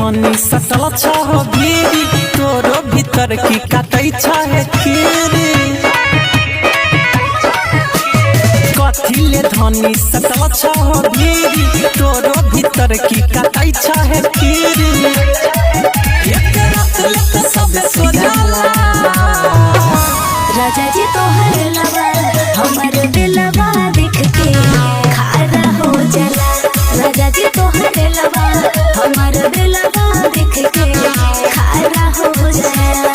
धनी सटल छह गिरी तोरो भीतर की काटै छह कीरी कथिले धनी सटल छह गिरी तोरो भीतर की काटै छह कीरी एक रात लत सब सो जाला राजा जी तोहर लवा हमर दिलवा देख के खारा हो जाला राजा जी तोहर लवा हमर दिलवा देख के खारा हो जाला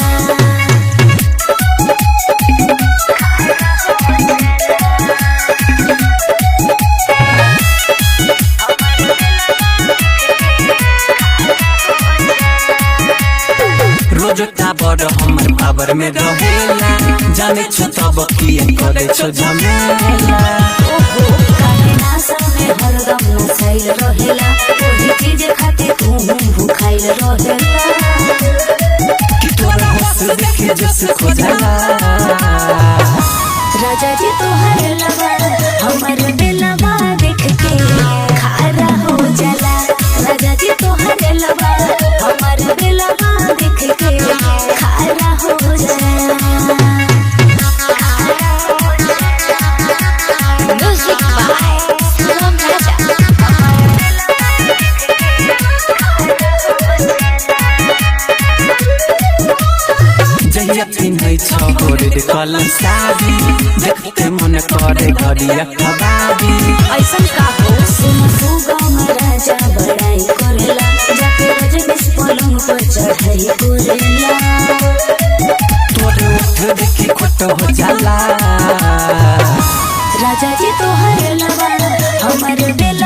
रोज टाबर हमर पावर में रहेला जाने छ तब किए करे छ झमेला ओहो काहे नासा में हरदम नसाइल रहेला ओही चीज खातिर तू भूखाइल रहेला कि तोरा हंस देखे जस खोजला राजा जी तोहर लवा हमर दिलवा देख के खारा हो जाला राजा जी तोहर लवा हमर दिलवा देख के खारा हो जाला म्यूजिक बाय सुगम राजा जहिया पिन्है छ गोरे कलम साड़ी देखते मन करे घड़िया खबारी ऐसन का हो सुन सुगम राजा बड़ाई करेला जाके रजनीश पलंग पर चढ़ाई करेला तोरे उठ देखी खोट हो जाला राजा जी तोहर लवा हमर दिल